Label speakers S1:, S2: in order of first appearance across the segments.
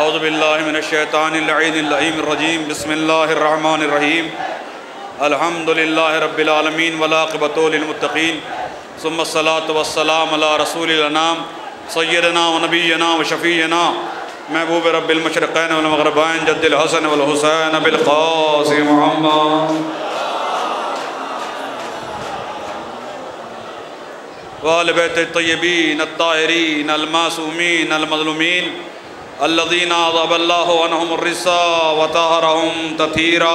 S1: औज़ु बिल्लाहि मिनश्शैतानिर रजीम बिस्मिल्लाहिर्रहमानिर्रहीम अल्हम्दुलिल्लाहि रब्बिल आलमीन वल आक़िबतु लिल मुत्तक़ीन सुम्मस्सलातु वस्सलामु अला रसूलिल अनाम सय्यिदना व नबिय्यना व शफ़ीना महबूब रब्बिल मशरिक़ैन वल मग़रिबैन जद्दिल हसन वल हुसैन बिल क़ासिम मुहम्मद व आलि बैति तय्यबीन अत्ताहिरीन अल मासूमीन अल मज़लूमीन अल्लज़ीना अज़हबल्लाहु अन्हुमुर रिज्सा व तहरहुम तथीरा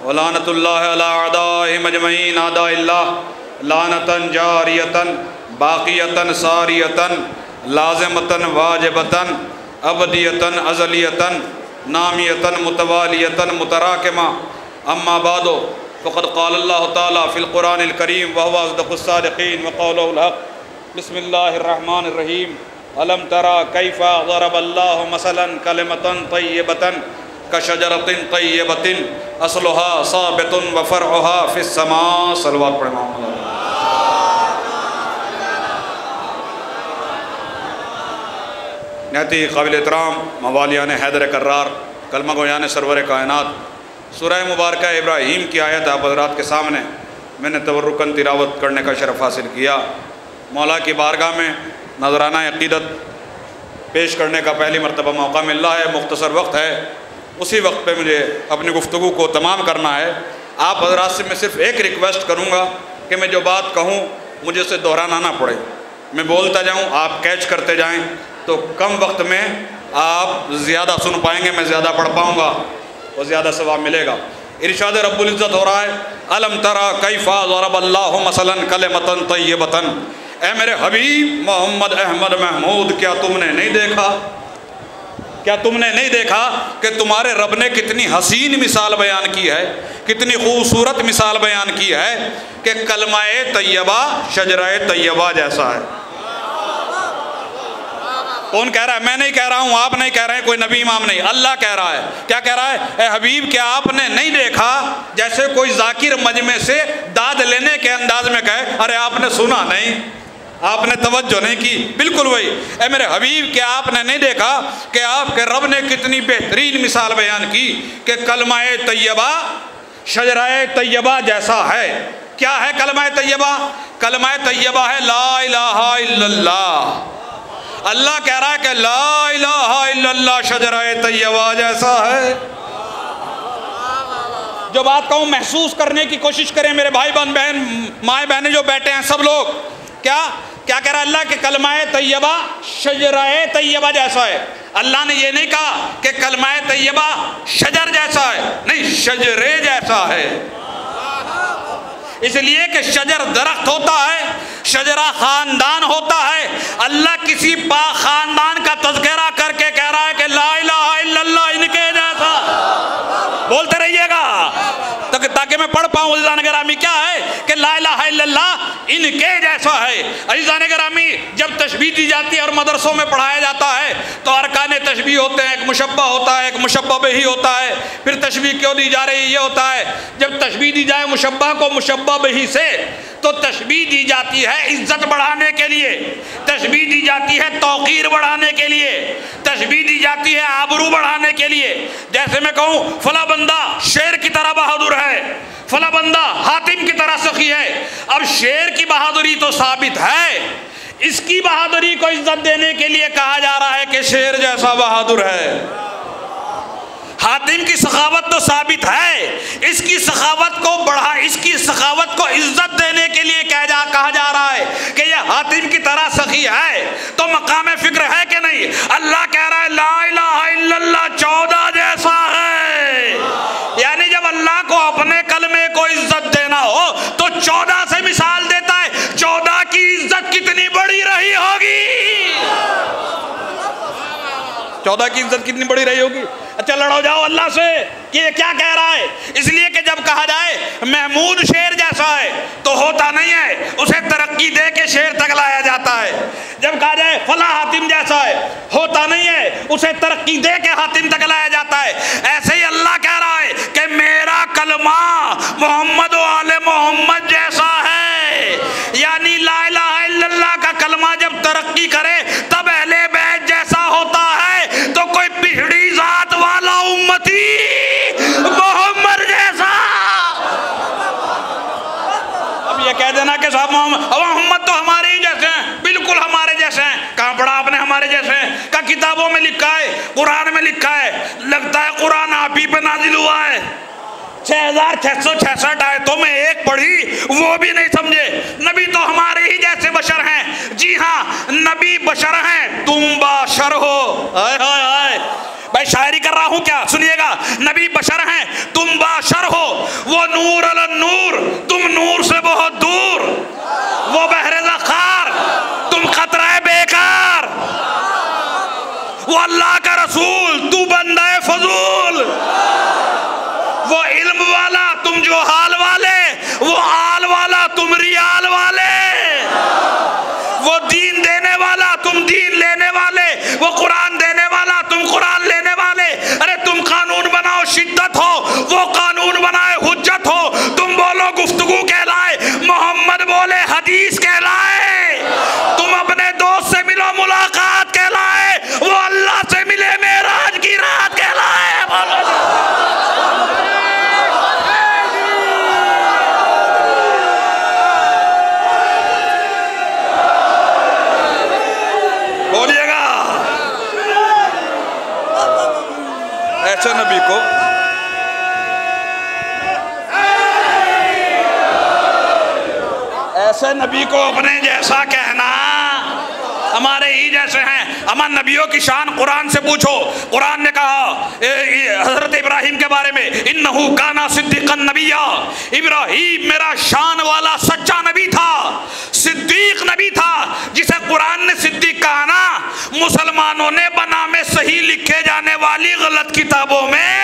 S1: व लानतुल्लाहि अला अअदाइहिम अजमईन अअदाइल्लाह लानतन जारियतन बाक़ियतन सारियतन लाज़िमतन वाजिबतन अबदियतन अज़लियतन नामियतन मुतवालियतन मुतराकिमा अम्मा बादो फ़क़द क़ाल अल्लाहु तआला फ़िल क़ुरानिल करीम व हुवा अस्दक़ुस सादिक़ीन व क़ौलुहुल हक़ बिस्मिल्लाहिर्रहमानिर्रहीम अलम तरा कैफ़ा ज़रबल्लाहु मसलन कलिमतन तय्यबतन कशजरतिन तय्यबतिन अस्लुहा साबितुन व फ़रउहा फ़िस्समा। सल्लल्लाहु अलैहि वसल्लम। नहती काबिल एहतराम मवालियान हैदर कर्रार कलमा गोयान सरवर कायनात सूरह मुबारक इब्राहीम की आयत आप हज़रात के सामने मैंने तबर्रुकन तिलावत करने का शरफ़ हासिल किया। मौला की बारगाह में नज़राना अक़ीदत पेश करने का पहली मरतबा मौका मिल रहा है। मुख्तसर वक्त है, उसी वक्त पे मुझे अपनी गुफ्तगू को तमाम करना है। आप हज़रात से मैं सिर्फ़ एक रिक्वेस्ट करूँगा कि मैं जो बात कहूँ मुझे उसे दोहराना ना पड़े, मैं बोलता जाऊँ आप कैच करते जाएँ, तो कम वक्त में आप ज़्यादा सुन पाएंगे, मैं ज़्यादा पढ़ पाऊँगा और ज़्यादा सवाब मिलेगा। इरशाद रब्बुल इज़्ज़त हो रहा है अलम तरा कैफ़ा ज़रबल्लाहु मसलन कलिमतन तय्यबतन। ऐ मेरे हबीब मोहम्मद अहमद महमूद, क्या तुमने नहीं देखा, क्या तुमने नहीं देखा कि तुम्हारे रब ने कितनी हसीन मिसाल बयान की है, कितनी खूबसूरत मिसाल बयान की है कि कलमाए तय्यबा शजराए तय्यबा जैसा है। कौन कह रहा है? मैं नहीं कह रहा हूँ, आप नहीं कह रहे हैं, कोई नबी इमाम नहीं, अल्लाह कह रहा है। क्या कह रहा है? ए हबीब, क्या आपने नहीं देखा जैसे कोई जाकिर मजमे से दाद लेने के अंदाज में कहे अरे आपने सुना नहीं, आपने तवज्जो नहीं की। बिल्कुल वही। ए मेरे हबीब, क्या आपने नहीं देखा कि आपके रब ने कितनी बेहतरीन मिसाल बयान की कि कलमाए तय्यबा शजराए तय्यबा जैसा है। क्या है कलमाए तय्यबा? कलमाए तय्यबा है ला इलाहा इल्लल्लाह। अल्लाह कह रहा है कि ला इलाहा इल्लल्लाह शजराए तय्यबा जैसा है। जो बात कहूँ महसूस करने की कोशिश करें मेरे भाई बहन माए बहनें जो बैठे हैं सब लोग। क्या क्या कह रहा है अल्लाह के कलमाए तय्यबा शजराए तय्यबा जैसा है। अल्लाह ने ये नहीं कहा कि कलमाए तय्यबा शजर जैसा है, नहीं, शजरे जैसा है। इसलिए कि शजर दरख्त होता है, शजरा खानदान होता है। अल्लाह किसी पाक खानदान का तज़किरा करके कह रहा है कि ला इलाहा इल्लल्लाह इनके जैसा। बोलते रहिएगा ताकि मैं पढ़ पाऊँ। अज़ीज़ान गिरामी, क्या है कि ला इलाहा इल्लल्लाह इनके जैसा है। अज़ीज़ान गिरामी, जब तशबीह दी जाती है और मदरसों में पढ़ाया जाता है तो अरकान तशबीह होते हैं, एक मुशब्बा होता है, एक मुशब्बा बिही होता है। फिर तशबीह क्यों दी जा रही है ये होता है, जब तशबीह दी जाए मुशब्बा को मुशब्बा बिही से तो तशबीह दी जाती है इज्जत बढ़ाने के लिए, तशबीह दी जाती है तौक़ीर बढ़ाने के लिए, तशबीह दी जाती है आबरू बढ़ाने के लिए। जैसे मैं कहूँ फला बंदा शेर की तरह बहादुर है, फला बंदा हातिम की तरह सखी है। अब शेर की बहादुरी तो साबित है, इसकी बहादुरी को इज्जत देने के लिए कहा जा रहा है कि शेर जैसा बहादुर है। हातिम की सखावत तो साबित है, इसकी सखावत को बढ़ा, इसकी सखावत को इज्जत देने के लिए कहा जा रहा है कि यह हातिम की तरह सखी है। तो मकाम फिक्र है कि नहीं? अल्लाह कह रहा है ला इलाहा इल्लल्लाह 14 जैसा है। यानी जब अल्लाह को अपने कलमे को इज्जत देना हो तो 14 से मिसाल देता है। 14 की इज्जत कितनी बड़ी रही होगी, 14 की इज्जत कितनी बड़ी रही होगी। अच्छा, लड़ो जाओ अल्लाह से कि ये क्या कह रहा है। इसलिए कि जब कहा जाए महमूद शेर जैसा है तो होता नहीं है, उसे तरक्की दे के शेर तक लाया जाता है। जब कहा जाए फला हातिम जैसा है, होता नहीं है, उसे तरक्की दे के हातिम तक लाया जाता है। ऐसे ही अल्लाह कह रहा है कि मेरा कलमा मोहम्मद वाले मोहम्मद जैसा है। यानी ला इलाहा इल्लल्लाह का कलमा जब तरक्की करे कुरान में लिखा है, लगता है कुरान आप ही पे नाजिल हुआ है। 6666 आयतों में एक पढ़ी वो भी नहीं समझे। नबी तो हमारे ही जैसे बशर हैं। जी हाँ, नबी बशर हैं, तुम बाशर हो। हाय हाय हाय, भाई शायरी कर रहा हूं क्या? सुनिएगा, नबी बशर हैं, तुम बाशर हो। वो नूर अल नूर, तुम नूर से बहुत दूर। वो बहरे ज़खार, तुम खतरा बेकार। वो अल्लाह का रसूल, तू बंदा फजूल। वो इल्म वाला, तुम जो हाल वाले। वो आल वाला, तुम रियाल वाले। वो दीन देने वाला, तुम दीन लेने वाले। वो कुरान देने वाला, तुम कुरान लेने वाले। अरे तुम कानून बनाओ शिद्दत हो, वो कानून बनाए हुज्जत हो। तुम बोलो गुफ्तगू कहलाए, मोहम्मद बोले हदीस कहलाए। तुम अपने दोस्त से मिलो मुलाकात कहलाए, वो अल्लाह से मिले मेराज की रात कहलाए। बोलिएगा, ऐसे नबी को ऐसे नबी को अपने जैसा कहना, हमारे ही जैसे हैं। अमन नबियों की शान कुरान से पूछो। कुरान ने कहा हजरत इब्राहिम के बारे में, इन्नहु काना सिद्दीकन नबिया। इब्राहिम मेरा शान वाला सच्चा नबी था, सिद्दीक नबी था। जिसे कुरान ने सिद्दीक कहा ना, मुसलमानों ने बनामे सही लिखे जाने वाली गलत किताबों में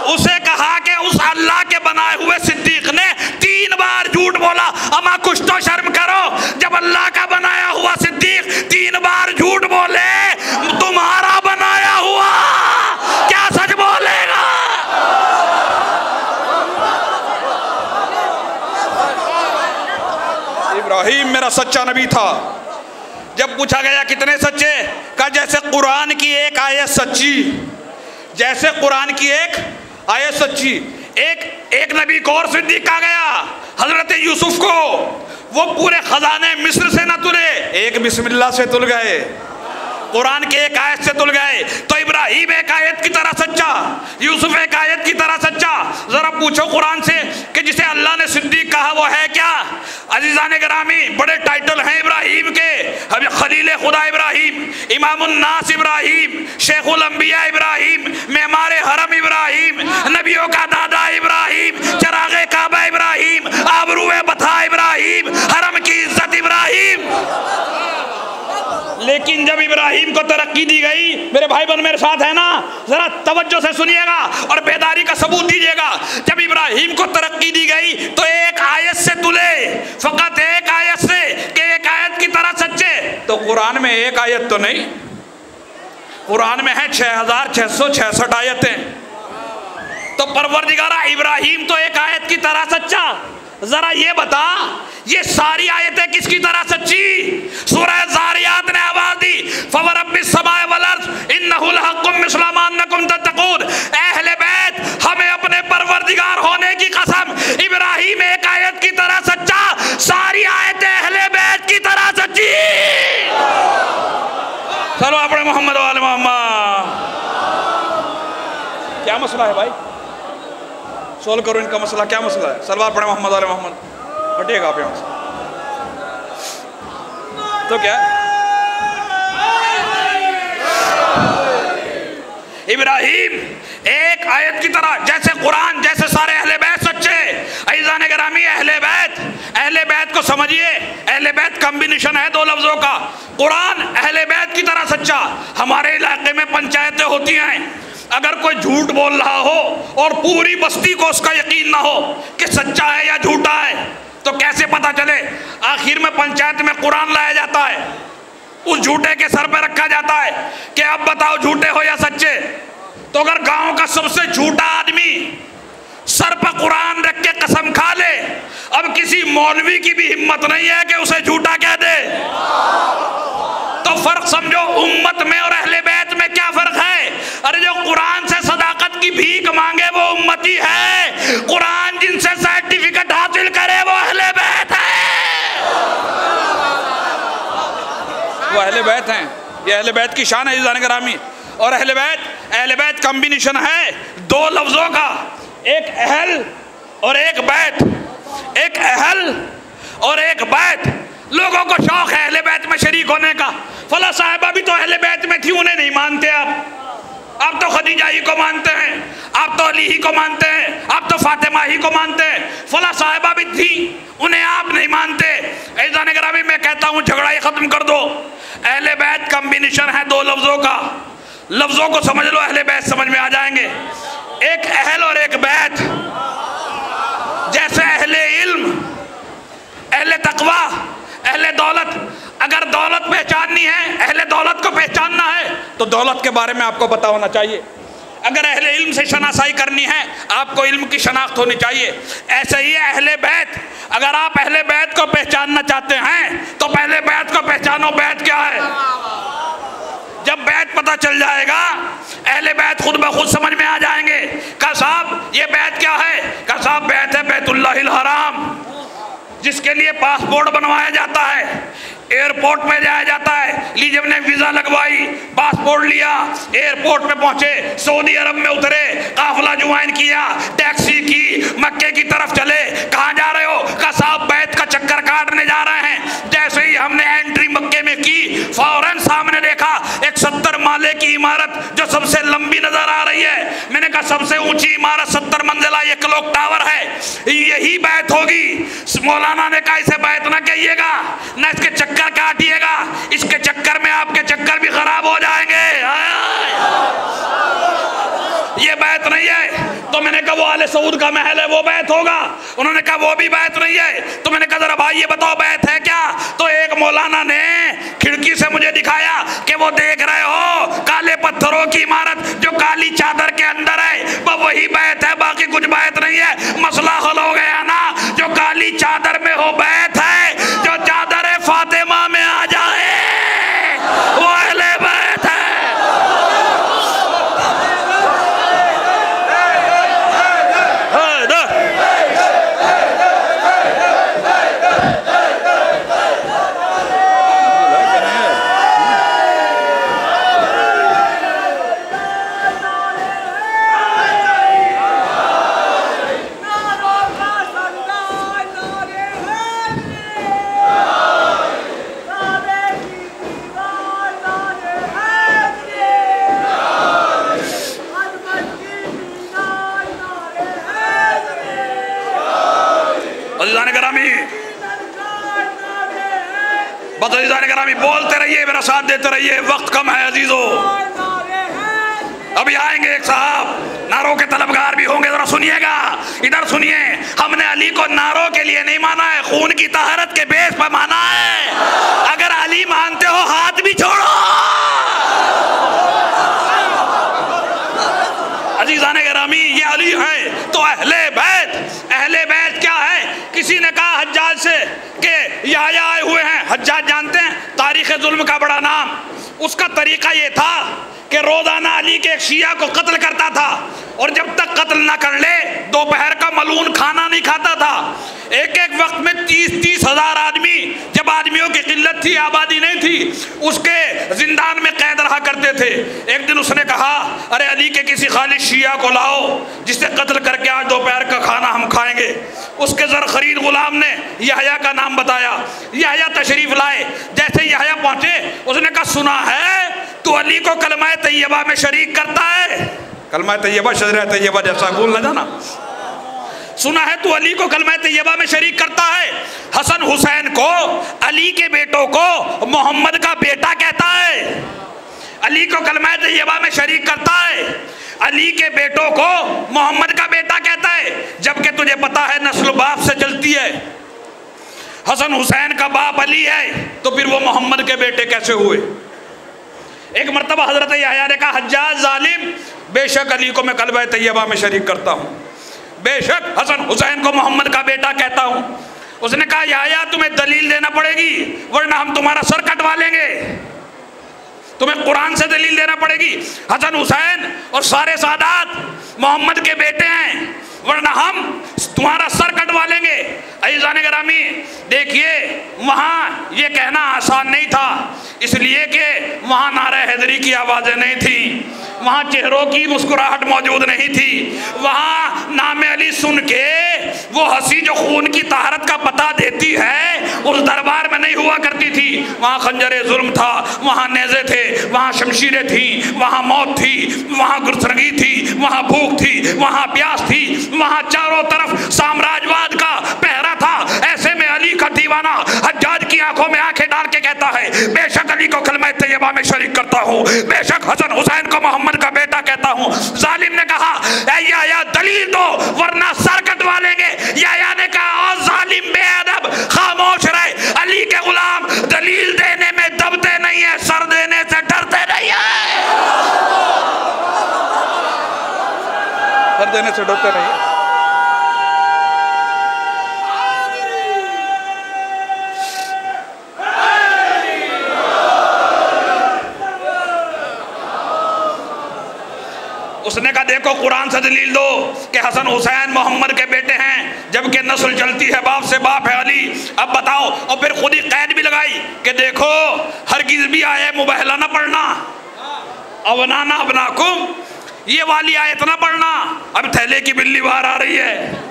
S1: उसे कहा कि उस अल्लाह के बनाए हुए सिद्दीक ने 3 बार झूठ बोला। अमा कुछ तो शर्म करो, जब अल्लाह का बनाया हुआ सिद्दीक 3 बार झूठ बोले, तुम्हारा बनाया हुआ क्या सच बोलेगा? इब्राहिम मेरा सच्चा नबी था। जब पूछा गया कितने सच्चे, कहा जैसे कुरान की एक आयत सच्ची, जैसे कुरान की एक आयत सच्ची। एक नबी को और सिद्दीक कहा गया, हजरत यूसुफ को। वो पूरे खजाने मिस्र से न तुले, एक बिस्मिल्लाह से तुल गए, कुरान के एक आयत से तुल गए। तो इब्राहिम एक आयत की तरह सच्चा, यूसुफ एक आयत की तरह सच्चा। जरा पूछो कुरान से कि जिसे अल्लाह ने सिद्दीक कहा वो है क्या? अजीजान गिरामी, बड़े टाइटल हैं इब्राहिम के। अभी खलील खुदा इब्राहिम, इमामुन नास इब्राहिम, शेखुल अंबिया इब्राहिम, मेमारे हरम इब्राहिम, नबियों का दादा इब्राहिम, चरागे काबा इब्राहिम, आबरूए बथा इब्राहिम, हरम की इज्जत इब्राहिम। लेकिन जब इब्राहिम को तरक्की दी गई, मेरे भाई बहन मेरे साथ है ना, जरा तवज्जो से सुनिएगा और बेदारी का सबूत दीजिएगा। जब इब्राहिम को तरक्की दी गई तो एक आयत से तुले, फकत एक आयत से, कि एक आयत की तरह सच्चे। तो कुरान में एक आयत तो नहीं, कुरान में है 6666 आयतें। तो परवरदिगारा इब्राहिम तो एक आयत की तरह सच्चा। जरा ये बता, ये सारी आयतें किसकी तरह सच्ची? सूरह ज़ारियात ने आवाज दी, फवरब्बिस समाए वल अर्ज़ इन्नहु लहक्कुम मिस्ला मा अन्नकुम तत्तकून। अहले बैत, हमें अपने परवरदिगार होने की कसम, इब्राहिम एक आयत की तरह सच्चा, सारी आयतें अहले बैत की तरह सच्ची। चलो अपने मोहम्मद वाले मोहम्मद। क्या मसला है भाई? सोल्व करो इनका मसला। क्या मसला है? सलवार पढ़े मोहम्मद वाले मोहम्मद। हटिएगा आप यहाँ से। तो क्या इब्राहिम एक आयत की तरह, जैसे कुरान, जैसे सारे अहले बैत सच्चे। अज़ीज़ान गिरामी, अहले बैत को समझिए। अहले बैत कॉम्बिनेशन है 2 लफ्जों का। कुरान अहले बैत की तरह सच्चा। हमारे इलाके में पंचायतें होती हैं, अगर कोई झूठ बोल रहा हो और पूरी बस्ती को उसका यकीन ना हो कि सच्चा है या झूठा है, तो कैसे पता चले? आखिर में पंचायत में कुरान लाया जाता है, उस झूठे के सर पे रखा जाता है कि अब बताओ झूठे हो या सच्चे। तो अगर गांव का सबसे झूठा आदमी सर पर कुरान रख के कसम खा ले, अब किसी मौलवी की भी हिम्मत नहीं है कि उसे झूठा कह दे। तो फर्क समझो उम्मत में और अहले बैत में क्या फर्क है? अरे जो कुरान से सदाकत की भीख मांगे वो उम्मती है, कुरान जिनसे सर्टिफिकेट हासिल करे वो अहले बैत है। वो अहले बैत हैं, ये अहले बैत की शान है। जाने गिरामी, और अहले बैत कॉम्बिनेशन है दो लफ्जों का, एक अहल और एक बैत, एक अहल और एक बैत। लोगों को शौक है अहले बैत में शरीक होने का। फला साहिबा भी तो अहले बैत में थी, उन्हें नहीं मानते आप तो खदीजा ही को मानते हैं, आप तो अली ही को मानते हैं, आप तो फातिमा ही को मानते हैं। फला साहिबा भी थी, उन्हें आप नहीं मानते। ऐज़ान गिरामी मैं कहता हूँ झगड़ा ही खत्म कर दो। अहले बैत कॉम्बिनेशन है दो लफ्जों का, लफ्जों को समझ लो, अहले बैत समझ में आ जाएंगे। एक अहल और एक बैत। जैसे अहले इल्म, अहले तकवा, अहले दौलत। अगर दौलत पहचाननी है, अहले दौलत को पहचानना है तो दौलत के बारे में आपको पता होना चाहिए। अगर अहले इल्म से शनासाई करनी है, आपको इल्म की शनाख्त होनी चाहिए। ऐसे ही अहले बैत, अगर आप अहले बैत को पहचानना चाहते हैं तो पहले बैत को पहचानो, बैत क्या है। जब बैत पता चल जाएगा, अहले बैत खुद ब खुद समझ में आ जाएंगे। कहा साहब ये बैत क्या है? कहा साहब बैत है बैतुल्लाहिल हराम, जिसके लिए पासपोर्ट बनवाया जाता है, एयरपोर्ट में जाया जाता है। लीजिए ने वीजा लगवाई, पासपोर्ट लिया, एयरपोर्ट पे पहुंचे, सऊदी अरब में उतरे, काफिला ज्वाइन किया, टैक्सी की, मक्के की तरफ चले। कहाँ जा रहे हो? कहा साहब बैत का चक्कर काटने जा रहे हैं। जैसे ही हमने एंट्री मक्के में की, फौरन सामने देखा एक 70 माले की इमारत जो सबसे लंबी नजर आ रही है। मैंने कहा सबसे ऊंची इमारत 70 मंजिला ये क्लॉक टावर है, यही बैत होगी। मौलाना ने कहा इसे बैत ना कहिएगा, ना इसके चक्कर काटिएगा, इसके चक्कर में आपके चक्कर भी खराब हो जाएंगे। ये बैत नहीं है। तो मैंने कहा वो आले सऊद का महल है, वो बैत होगा। उन्होंने कहा वो भी बैत नहीं है। तो मैंने कहा जरा भाई ये बताओ बैत है क्या? तो एक मौलाना ने खिड़की से मुझे दिखाया कि वो देख रहे हो काले पत्थरों की इमारत जो काली चादर के अंदर है, वही बैत है, बाकी कुछ बैत नहीं है। मसला हल हो गया ना। जो काली चादर में हो बैत है, जो चादर फातिमा में आ जाए वो अहले बैत है। बोलते रहिए, मेरा साथ देते रहिए, वक्त कम है अजीजों। अभी आएंगे एक साहब, नारों के तलबगार भी होंगे, जरा सुनिएगा, इधर सुनिए। हमने अली को नारों के लिए नहीं माना है, खून की तहरत के बेस पर माना है। अगर अली मानते हो हाथ भी छोड़ो। अजीजान गिरामी ये अली है तो अहले बैत। अहले बैत क्या है? किसी ने कहा हज्जाज से कि याया आए हुए हैं। हज्जाज जानते हैं तारीख जुल्म का बड़ा नाम। उसका तरीका ये था कि रोजाना अली के एक शिया को कत्ल करता था, और जब तक कत्ल ना कर ले दोपहर का मलून खाना नहीं खाता था। एक एक वक्त में 30-30 हजार आदमी, जब आदमियों की किल्लत थी, आबादी नहीं थी, उसके जिंदान में कैद रहा करते थे। एक दिन उसने कहा अरे अली के किसी खालिद शिया को लाओ जिसे कत्ल करके आज दोपहर का खाना हम खाएंगे। उसके जर खरीद गुलाम ने यहया का नाम बताया। यहया तशरीफ लाए। जैसे यहया पहुंचे उसने कहा सुना है तू अली को कलमा तैयबा में शरीक करता है। कलमा तैयबा शजरा तैयबा जैसा भूल न जाना। सुना है तू अली को कलमा तैयबा में शरीक करता है। हसन हुसैन को, अली के बेटों को मोहम्मद का बेटा कहता है। अली को कलमा तैयबा में शरीक करता है, अली के बेटों को मोहम्मद का बेटा कहता है, जबकि तुझे पता है नस्ल बाप से चलती है। हसन हुसैन का बाप अली है तो फिर वो मोहम्मद के बेटे कैसे हुए? एक मरतबा हजरत यहया ने कहा हज्जाज जालिम, बेशक अली को मैं कलमा तैयबा में शरीक करता हूँ, बेशक हसन हुसैन को मोहम्मद का बेटा कहता हूँ। उसने कहा यहया तुम्हें दलील देना पड़ेगी वरना हम तुम्हारा सर कटवा लेंगे। तुम्हें कुरान से दलील देना पड़ेगी। हसन हुसैन और सारे सादात मोहम्मद के बेटे हैं। वरना हम तुम्हारा सर कटवा लेंगे। अज़ीज़ान गिरामी, देखिए वहाँ ये कहना आसान नहीं था, इसलिए कि वहाँ नारे हैदरी की आवाज़ें नहीं थी, वहाँ चेहरों की मुस्कुराहट मौजूद नहीं थी, वहाँ नाम अली सुन के वो हंसी जो खून की तहारत का पता देती है उस दरबार में नहीं हुआ करती थी। वहाँ खंजरे जुल्म था, वहाँ नेज़े थे, वहाँ शमशीरें थी, वहाँ मौत थी, वहाँ गुरसरगी थी, वहाँ भूख थी, वहाँ प्यास थी, वहाँ चारों तरफ साम्राज्यवाद का पहरा था। ऐसे में अली का दीवाना हज्जाज की आंखों में आंखें डाल के कहता है, बेशक अली को कलमा तैयबा में शरीक करता हूँ, बेशक हसन हुसैन को मोहम्मद का बेटा कहता हूँ। जालिम ने कहा, या दलील दो वरना सर कटवा लेंगे। या ने कहा, ओ जालिम बेअदब, खामोश रहे, अली के गुलाम दलील देने में दबते नहीं है, सर देने से डरते नहीं है। सर देने से डरते नहीं है। उसने कहा, देखो कुरान से दलील दो कि हसन हुसैन मोहम्मद के बेटे हैं, जबकि नस्ल चलती है बाप से, बाप है अली। अब बताओ। और फिर खुद ही कैद भी लगाई कि देखो हरगिज़ भी आए मुबहला ना पढ़ना, अवनाना अबनाकुम, ये वाली आयत ना पढ़ना। अब थैले की बिल्ली बाहर आ रही है।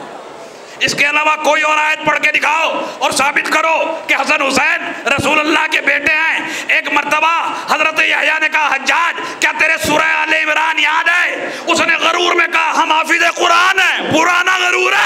S1: इसके अलावा कोई और आयत पढ़ के दिखाओ और साबित करो कि हसन हुसैन रसूलुल्लाह के बेटे हैं। एक मर्तबा हजरत यहया ने कहा, हज्जाज क्या तेरे सूरह आले इमरान याद है? उसने गरूर में कहा, हम हाफिज कुरान है, पुराना गरूर है।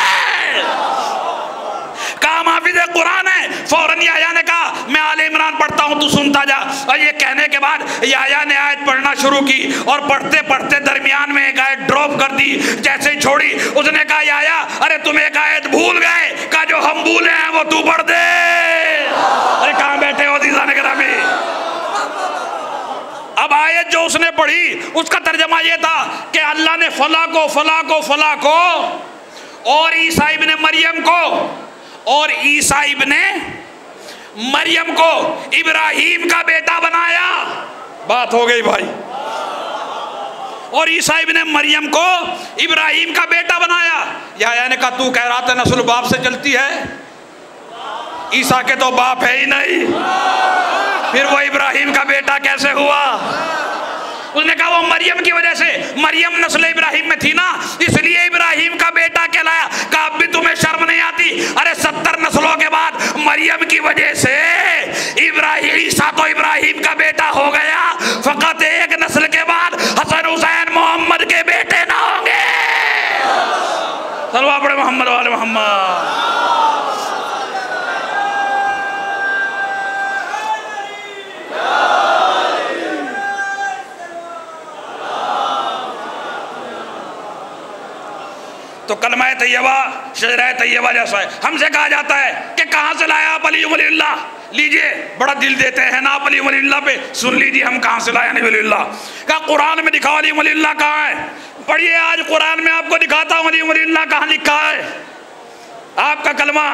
S1: कहा हम हाफिज कुरान है। फौरन यहया ने कहा, मैं आले इमरान पढ़ता हूँ, तू सुनता जा। और ये कहने के बाद यहया ने आयत पढ़ना शुरू की और पढ़ते पढ़ते दरमियान में एक आयत ड्रॉप कर दी। जैसे ही छोड़ी उसने कहा, यहया अरे तुम एक आयत भूल गए, का जो हम भूले हैं वो तू पढ़ दे। अरे कहाँ बैठे हो अज़ीज़ान गिरामी? अब आयत जो उसने पढ़ी उसका तर्जमा ये था कि अल्लाह ने फला को फला को फला को और ईसा इब्ने मरियम को और ईसा इब्ने मरियम को इब्राहिम का बेटा बनाया। बात हो गई भाई। और ईसा इब्ने मरियम को इब्राहिम का बेटा बनाया। यहया ने कहा, तू कह रहा था नस्ल बाप से चलती है, ईसा के तो बाप है ही नहीं, फिर वो इब्राहिम का बेटा कैसे हुआ? उसने कहा, वो मरियम की वजह से, मरियम नस्ल इब्राहिम में थी ना, इसलिए इब्राहिम का बेटा कहलाया। कहा, अब भी तुम्हें शर्म नहीं आती? अरे 70 नस्लों के बाद मरियम की वजह से इब्राहिम, ईसा तो इब्राहिम का बेटा हो गया, फकत एक नस्ल के बाद हसन हुसैन मोहम्मद के बेटे ना होंगे। सल्लल्लाहु अलैहि मोहम्मद वाले मोहम्मद। तो कलमा तैयबा शजरा तैयबा जैसा है। हमसे कहा जाता है कि कहाँ से लाया आप अली वलीउल्लाह? लीजिए, बड़ा दिल देते हैं ना आप अली वलीउल्लाह पे, सुन लीजिए हम कहाँ से लाया वलीउल्लाह। कहा कुरान में दिखाओ अली वलीउल्लाह कहाँ है। पढ़िए, आज कुरान में आपको दिखाता हूँ अली वलीउल्लाह कहाँ लिखा है। आपका कलमा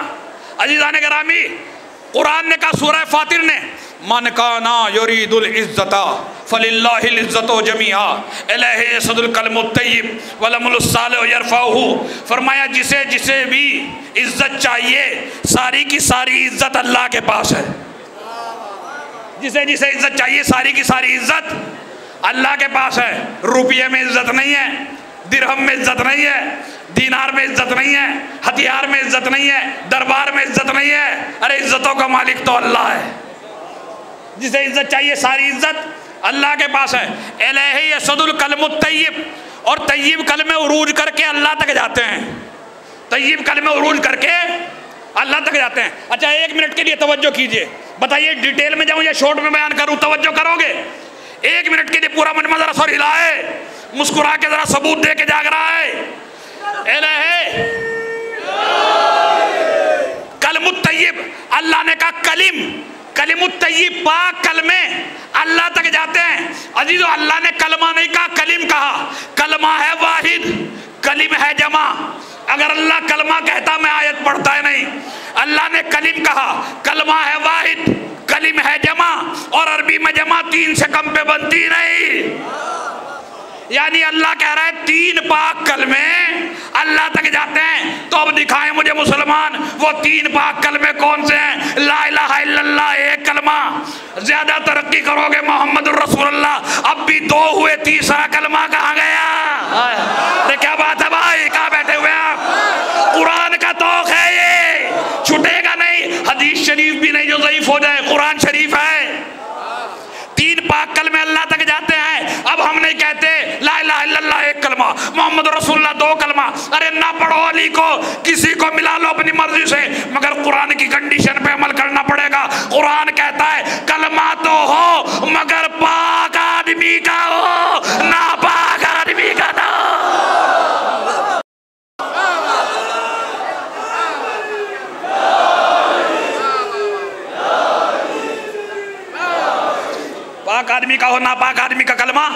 S1: अज़ीज़ान गिरामी, कुरान ने कहा, सूरह फातिर ने, मन काना युरीदुल इज्जता फलिल्लाहिल इज्जतु जमीआ इलैहि यसदुल कलमुत तय्यिब वलमुल सालिह यरफाहु। फरमाया जिसे जिसे भी इज्जत चाहिए, सारी की सारी इज्जत अल्लाह के पास है। जिसे जिसे इज्जत चाहिए, सारी की सारी इज्जत अल्लाह के पास है। रुपये में इज्जत नहीं है, दिरहम में इज्जत नहीं है, दीनार में इज्जत नहीं है, हथियार में इज्जत नहीं है, दरबार में इज्जत नहीं है। अरे इज्जतों का मालिक तो अल्लाह है। जिसे इज्जत चाहिए, सारी इज्जत अल्लाह के पास है। इलैहि यसदुल कलमुत तय्यिब, और तय्यिब कलमे उरूज करके अल्लाह तक जाते हैं। तय्यिब कलमे उरूज करके अल्लाह तक जाते हैं। अच्छा, 1 मिनट के लिए तवज्जो कीजिए। बताइए, डिटेल में जाऊँ या शॉर्ट में बयान करूँ? तवज्जो करोगे? 1 मिनट के लिए पूरा मजमा जरा सर हिलाए, मुस्कुरा के जरा सबूत दे के जाग रहा है। इलैहि कलमुत तय्यिब, अल्लाह ने कहा कलिम, कलिमुत तय्यिब, पाक कलमे अल्लाह तक जाते हैं। अजीजों, अल्लाह ने कलमा नहीं कहा, कलिम कहा। कलमा है वाहिद, कलिम है जमा। अगर अल्लाह कलमा कहता मैं आयत पढ़ता है नहीं। अल्लाह ने कलिम कहा, कलमा है वाहिद, कलिम है जमा, और अरबी में जमा 3 से कम पे बनती नहीं। यानी अल्लाह कह रहा है 3 पाक कलमे अल्लाह तक जाते हैं। तो अब दिखाएं मुझे मुसलमान वो 3 पाक कलमे कौन से हैं? ला इलाहा इल्लल्लाह एक कलमा, ज्यादा तरक्की करोगे मोहम्मद रसूलुल्लाह, अब भी 2 हुए, तीसरा कलमा कहाँ गया? अरे क्या बात है भाई, कहाँ बैठे हुए आप? कुरान का तौक है ये, छूटेगा नहीं। हदीस शरीफ भी नहीं जो ज़ईफ हो जाए, कुरान शरीफ है। 3 पाक कलमे अल्लाह तक जाते हैं। अब हम नहीं कहते ला इलाहा इल्लल्लाह एक कलमा, मोहम्मद रसूलुल्लाह 2 कलमा। अरे ना पढ़ो अली को, किसी को मिला लो अपनी मर्जी से, मगर कुरान की कंडीशन पे अमल करना पड़ेगा। कुरान कहता है कलमा तो हो मगर पाक आदमी का हो, ना पाक आदमी का ना। पाक आदमी का हो, ना पाक आदमी का कलमा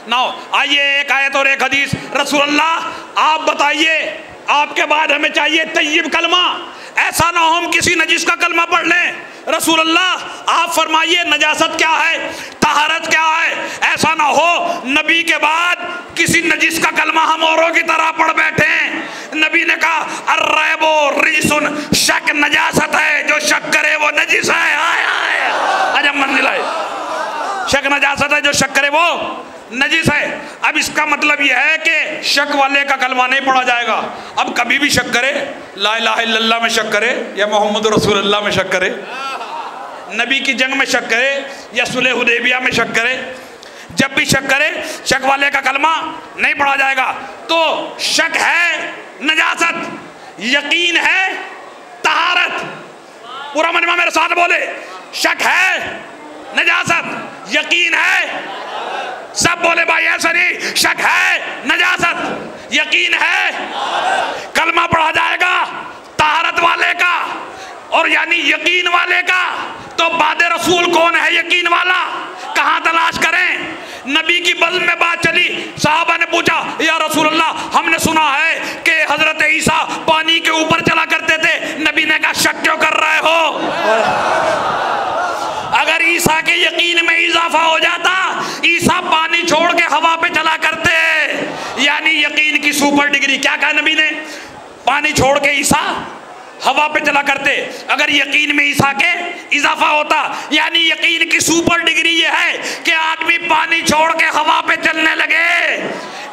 S1: ना हो। आइए एक आयत और एक हदीस। रसूलुल्लाह आप बताइए, आपके बाद हमें चाहिए तय्यब कलमा। ऐसा ना हो हम किसी नजिस का कलमा पढ़ लें। रसूलुल्लाह आप फरमाइए नजासत क्या है, तहारत क्या है। ऐसा ना हो नबी के बाद किसी नजिस का कलमा हम औरों की तरह पढ़ बैठे। नबी ने कहा अर्रैबो रिजसुन, शक नजासत है, जो शक करे वो नजिस है। आय आय अजब मंजिल है। शक नजासत है, जो शक करे वो नजिस है। अब इसका मतलब यह है कि शक वाले का कलमा नहीं पढ़ा जाएगा। अब कभी भी शक करे, ला इलाहा इल्लल्लाह में शक करे या मोहम्मद रसूलुल्लाह में शक करे, नबी की जंग में शक करे या सुलह हुदैबिया में शक करे, जब भी शक करे शक वाले का कलमा नहीं पढ़ा जाएगा। तो शक है नजासत, यकीन है तहारत। पूरा मजमा मेरे साथ बोले, शक है नजासत, यकीन है, सब बोले भाई ऐसा नहीं, शक है नजासत, यकीन है, कलमा पढ़ा जाएगा तहारत वाले का और यानी यकीन वाले का। तो बाद रसूल कौन है यकीन वाला, कहाँ तलाश करें? नबी की बज़्म में बात चली, साहबा ने पूछा या रसूलल्लाह हमने सुना है कि हजरत ईसा पानी के ऊपर चला करते थे। नबी ने कहा शक क्यों कर रहे हो? अगर ईसा के यकीन में इजाफा हो जाता, ईसा पानी छोड़ के हवा पे चला करते, यानी यकीन की सुपर डिग्री। क्या कहा नबी ने? पानी छोड़ के ईसा हवा पे चला करते। अगर यकीन में ईसा के इजाफा होता, यानी यकीन की सुपर डिग्री ये है कि आदमी पानी छोड़ के हवा पे चलने लगे।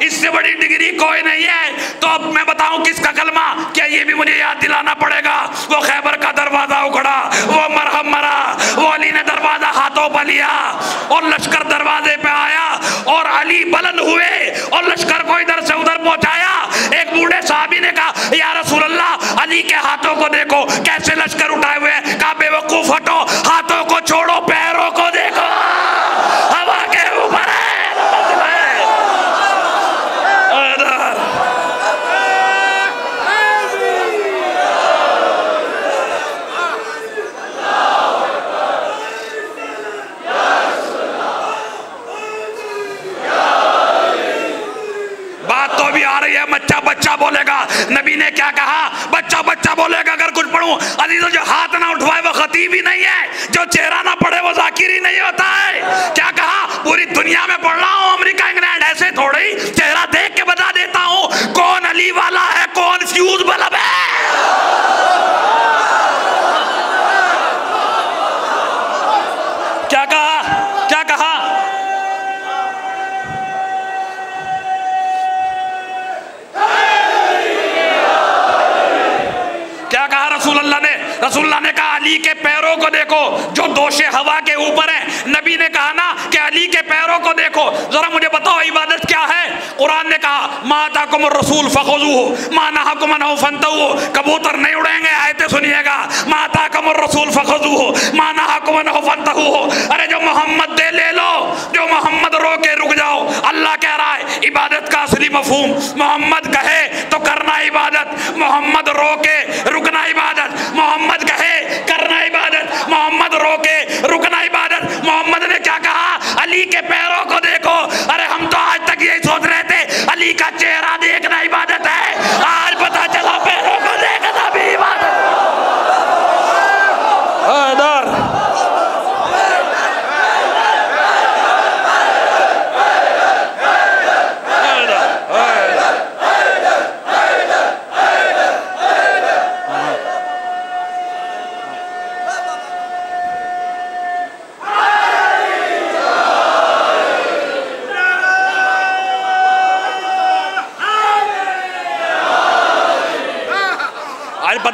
S1: इससे बड़ी डिग्री कोई नहीं है। तो अब मैं बताऊं किसका कलमा? क्या ये भी मुझे याद दिलाना पड़ेगा? वो खैबर का दरवाजा उखड़ा, वो मरहम मरा, वो अली ने दरवाजा हाथों पर लिया और लश्कर दरवाजे पे आया और अली बुलंद हुए और लश्कर को इधर से उधर पहुंचाया। एक बूढ़े साहबी ने कहा या रसूलल्लाह अली के हाथों को देखो कैसे लश्कर उठाए हुए हैं। कहा बेवकूफ हटो, हाथों को छोड़ो, पैरों को देखो, हवा के ऊपर है। बात तो भी आ रही है, बच्चा बच्चा बोलेगा। नबी ने क्या कहा? बच्चा बच्चा बोलेगा। अगर कुछ पढ़ूं अजीजों, जो हाथ ना उठवाए वो खतीब ही नहीं है, जो चेहरा ना पढ़े वो जाकिर ही नहीं होता है। क्या कहा? पूरी दुनिया में पढ़ रहा हूं, अमेरिका इंग्लैंड, ऐसे थोड़ी चेहरा देख के बता देता हूं कौन अली वाला है, कौन फ्यूज बल्ब है। क्या कहा? क्या कहा? क्या कहा रसूलुल्लाह ने? रसूलुल्लाह ने कहा अली के पैरों को देखो जो दोशे हवा के ऊपर है। नबी ने कहा ना कि अली के पैरों को देखो। जरा मुझे बताओ इबादत क्या है? कुरान ने कहा माताकुम रसूल फखुज़ूहु मा नहाकुम अन्हु फंतहू। कबूतर नहीं उड़ेंगे, आयतें सुनिएगा। माताकुम रसूल फखुज़ूहु मा नहाकुम अन्हु फंतहू। अरे जो मोहम्मद दे ले लो, जो मोहम्मद रोके रुक जाओ। अल्लाह कह रहा है इबादत का असली मफहूम, मोहम्मद कहे तो करना इबादत, मोहम्मद रोके रुकना इबादत, मोहम्मद कहे करना इबादत, मोहम्मद रोके रुकना इबादत। मोहम्मद ने क्या कहा? अली के पैरों को देखो। अरे हम तो आज तक यही सोच रहे थे अली का चेहरा देखना इबादत है, आज पता चला पैरों को देखना भी इबादत।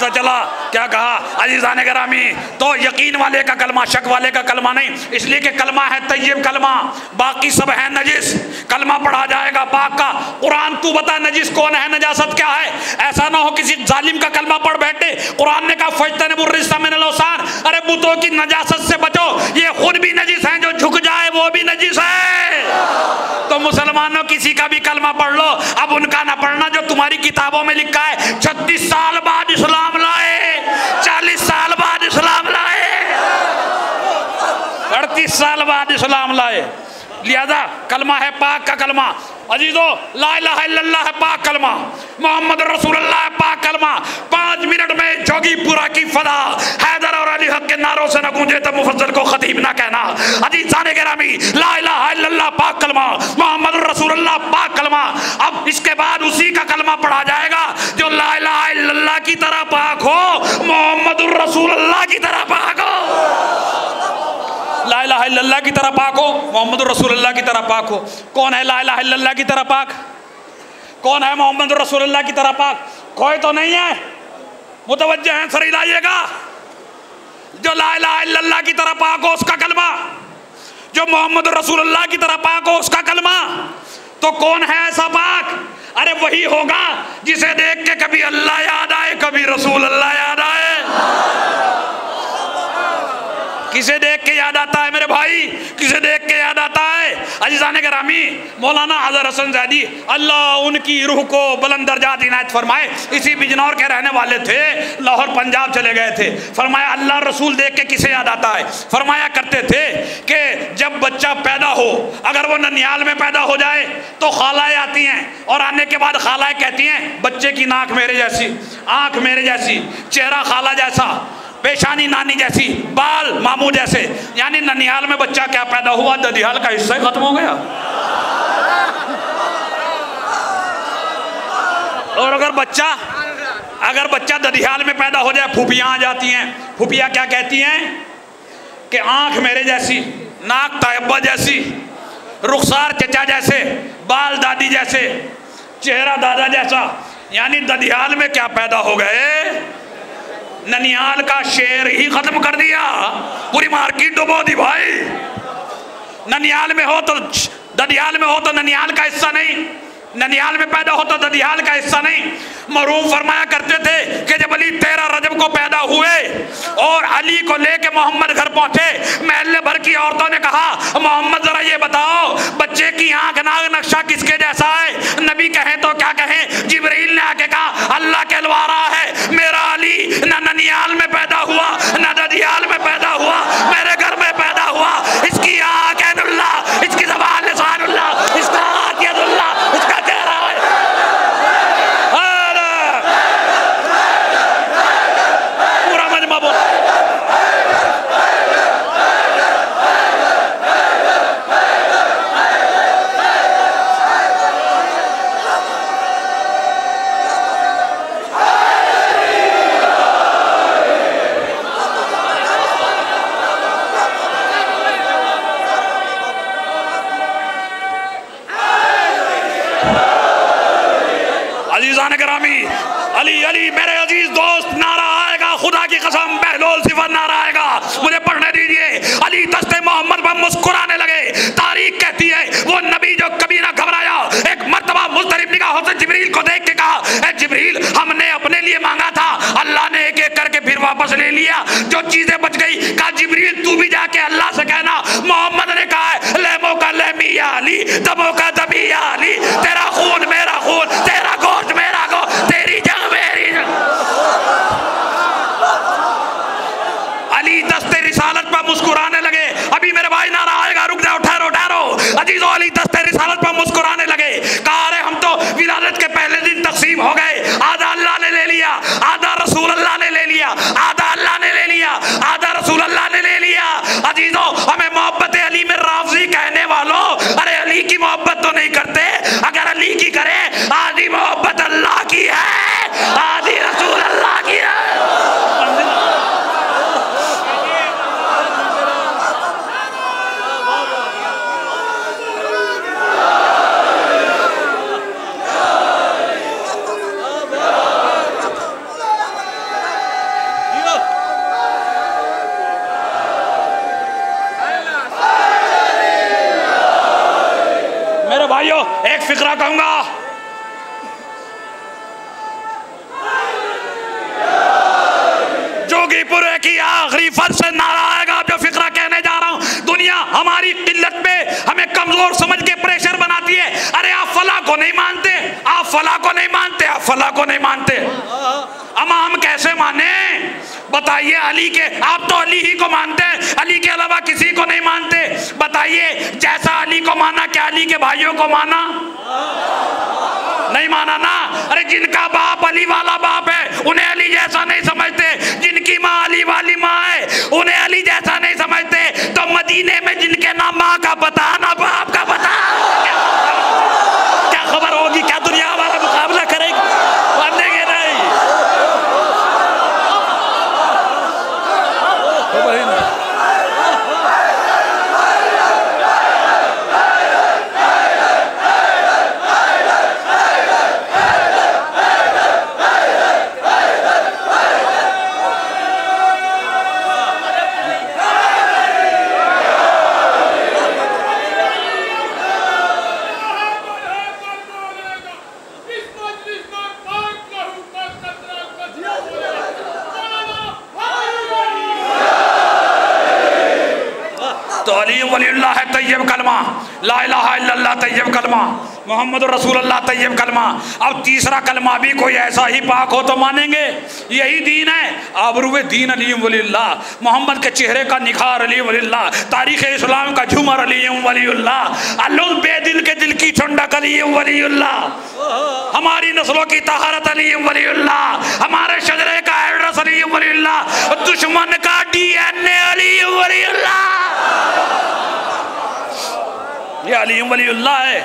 S1: पता चला क्या कहा अजीज़ान गिरामी, तो यकीन वाले का कलमा, शक वाले का कलमा नहीं, इसलिए कि कलमा है तय्यब कलमा, बाकी सब है नजिस। कलमा पढ़ा जाएगा पाक का। कुरान तू बता नजिस कौन है, नजासत क्या है। ऐसा ना हो किसी जालिम का कलमा पढ़ बैठे। कुरान ने कहा फज्तनिबुर्रिज्सा मिनल औसान, अरे बुतों की नजासत से बचो, ये खुद भी नजिस है, जो झुक जाए वो भी नजिस है। तो मुसलमानों किसी का भी कलमा पढ़ लो, अब उनका ना पढ़ना जो तुम्हारी किताबों में लिखा है 36 साल बाद इस्लाम लाए, 40 साल बाद इस्लाम लाए, 38 साल बाद इस्लाम लाए। लिहाजा कलमा है पाक का कलमा। अजीजो ला इलाहा इल्लल्लाह है पाक कलमा, मोहम्मद रसूलुल्लाह है पाक कलमा। 5 मिनट में जोगीपुरा की फदा हैदर और अली हक के नारों से न गूंजे तो मुफस्सिल को खतीब ना कहना। अजीज़ान गिरामी, ला इलाहा इल्लल्लाह पाक कलमा, मोहम्मद रसूलुल्लाह पाक कलमा। अब इसके बाद उसी का कलमा पढ़ा जाएगा जो ला इलाहा इल्लल्लाह की तरह पाक हो, मोहम्मद रसूलुल्लाह की तरह पाक हो। ला इलाहा इल्लल्लाह की तरह पाक हो, मोहम्मद रसूलुल्लाह की तरह पाक हो। कौन है ला इलाहा इल्लल्लाह की तरह पाक, कौन है मोहम्मद रसूलुल्लाह की तरह पाक? कोई तो नहीं है, मुतवज्जे हैं, सर हिलाइएगा। जो ला इलाहा इल्लल्लाह की तरह पाक हो उसका कलमा, जो मोहम्मद रसूलुल्लाह की तरह पाक हो उसका कलमा। तो कौन है ऐसा पाक? अरे वही होगा जिसे देख के कभी अल्लाह याद आए, कभी रसूल अल्लाह याद आए। किसे देख के याद आता है मेरे भाई, किसे देख के याद आता है? अजीज़ान गिरामी, मौलाना अज़हर हसन ज़ैदी अल्लाह उनकी रूह को बुलंद दर्जात इनायत फरमाए, इसी बिजनौर के रहने वाले थे, लाहौर पंजाब चले गए थे। फरमाया अल्लाह रसूल देख के किसे याद आता है? फरमाया करते थे कि जब बच्चा पैदा हो, अगर वो ननिहाल में पैदा हो जाए तो खालाएँ आती हैं, और आने के बाद खालाएँ कहती हैं बच्चे की नाक मेरे जैसी, आँख मेरे जैसी, चेहरा खाला जैसा, पेशानी नानी जैसी, बाल मामू जैसे। यानी ननिहाल में बच्चा क्या पैदा हुआ, ददिहाल का हिस्सा खत्म हो गया। और अगर बच्चा ददिहाल में पैदा हो जाए, फूफियाँ आ जाती हैं। फूफियाँ क्या कहती हैं कि आंख मेरे जैसी, नाक तायब्बा जैसी, रुखसार चचा जैसे, बाल दादी जैसे, चेहरा दादा जैसा। यानी ददिहाल में क्या पैदा हो गए, ननिहाल का शेर ही खत्म कर दिया, पूरी मार्केट डुबो दी भाई। ननिहाल में हो तो ददिहाल में हो तो ननिहाल का हिस्सा नहीं, ननिहाल में पैदा हो तो ददिहाल का हिस्सा नहीं। मरूम फरमाया करते थे कि जब अली 13 रजब को पैदा हुए और अली को लेके मोहम्मद घर पहुंचे, महल्ले भर की औरतों ने कहा मोहम्मद जरा ये बताओ बच्चे की आंख नाक नक्शा किसके जैसा है? नबी कहें तो क्या कहें? जिब्रील ने आके कहा अल्लाह कहलवा रहा है मेरा अली न ननिहाल में पैदा हुआ न ददिहाल में पैदा हुआ, मेरे घर में पैदा हुआ। इसकी आंख ऐनुल्लाह, इसकी ज़बान लिसानुल्लाह, इसका हाथ यदुल्लाह, इसका चेहरा पूरा मजमा बोल। अजीज़ान गिरामी, अली अली मेरे अजीज दोस्त, नारा आएगा खुदा की कसम, बहलोल सिफर नारा आएगा। मुझे पढ़ने दीजिए। अली दस्ते मोहम्मद पर मुस्कुराने लगे। तारीख कहती है वो नबी जो कभी ना घबराया, एक मर्तबा मुज़तरिब निगाहों से जिब्रील को देख के कहा, ए जिब्रील हमने अपने लिए मांगा था, अल्लाह ने एक एक करके फिर वापस ले लिया, जो चीजें बच गई। कहा जिब्रील तू भी जाके अल्लाह से कहना। मोहम्मद ने कहा है लेमो का लेमी या अली, दमो का दमी या अली, तेरा खून मेरा खून, तेरा गोश्त मेरा गोश्त, तेरी जंग मेरी जंग। अली दस्ते रिसालत पर मुस्कुराने लगे। अभी मेरे भाई नारा आएगा, रुक जाओ, ठहरो ठहरो। अजीजों अली दस्ते रिसालत पर मुस्कुराने लगे। कहा अरे हम तो विलादत के पहले दिन तकसीम हो गए, आधा अल्लाह ने ले लिया, आधा रसूल अल्लाह ने ले लिया, आधा अल्लाह ने ले लिया, आधा रसूल अल्लाह ने ले लिया। अजीजों हमें मोहब्बत अली में राफ़ज़ी कहने वालों, अरे अली की मोहब्बत तो नहीं करते। अगर अली की करें, आधी मोहब्बत अल्लाह की है, आधी रसूल अल्लाह की है। भाइयों एक फिक्रा कहूंगा, जोगीपुर की आखिरी फर्ज से नारा आएगा जो फिक्रा कहने जा रहा हूं। दुनिया हमारी किल्लत पे हमें कमजोर समझ के प्रेशर बनाती है। अरे आप फला को नहीं मानते, आप फला को नहीं मानते, आप फला को नहीं मानते। अमा हम कैसे माने बताइए? अली के, आप तो अली ही को मानते हैं, अली के अलावा किसी को नहीं मानते। बताइए जैसा अली को माना क्या अली के भाइयों को माना? नहीं माना ना। अरे जिनका बाप अली वाला बाप है उन्हें अली जैसा नहीं समझते, जिनकी माँ अली वाली माँ है उन्हें अली जैसा नहीं समझते। तो मदीने में जिनके ना माँ का पता ना बाप का पता, क्या खबर होगी? क्या दुनिया हमारा मुकाबला करेगी? मानेंगे नहीं। तो अली वलीउल्लाह है तैयब कलमा, ला इलाहा इल्लल्लाह तैयब कलमा, मोहम्मद रसूलुल्लाह तैयब कलमा। अब तीसरा कलमा भी कोई ऐसा ही पाक हो तो मानेंगे। यही दीन है। आबरूए दीन अली वलीउल्लाह, मोहम्मद के चेहरे का निखार अली वलीउल्लाह, तारीख़ इस्लाम का झूमर अली वलीउल्लाह, अल्लुल बेदिल के दिल की ठंडक अली वलीउल्लाह, हमारी नस्लों की तहारत अली वलीउल्लाह, हमारे शजरे का एड्रेस अली वलीउल्लाह, दुश्मन का DNA अली वलीउल्लाह। ये अली वलीउल्लाह है।